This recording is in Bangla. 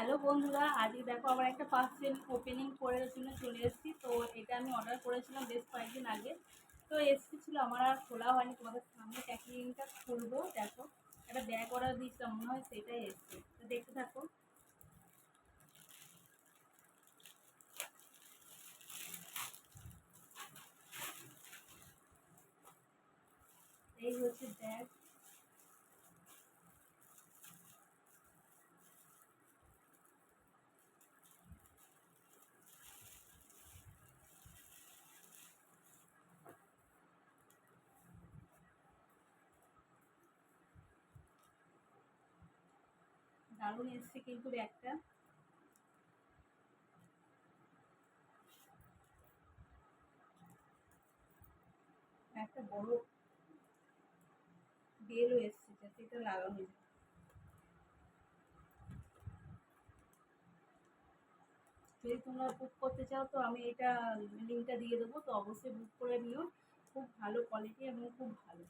হ্যালো বন্ধুরা, আজকে দেখো আবার একটা পার্সেল ওপেনিং করে জন্য চলে এসেছি। তো এটা আমি অর্ডার করেছিলাম বেশ কয়েকদিন আগে। তো এসেছিলো, আমার আর খোলা হয়নি। তোমাদের সামনে প্যাকিংটা খুলবো। দেখো, একটা ব্যাগ অর্ডার দিয়েছিলাম, মনে হয় সেটাই এসছে। তো দেখতে থাকো। এই হচ্ছে ব্যাগ। দারুণ এসছে কিন্তু ব্যাগটা। একটা বড় বেলও এসছে, যাতে এটা লাগানো যায়। যদি তোমরা বুক করতে চাও তো আমি এটা লিঙ্কটা দিয়ে দেবো, তো অবশ্যই বুক করে নিও। খুব ভালো কোয়ালিটি এবং খুব ভালো।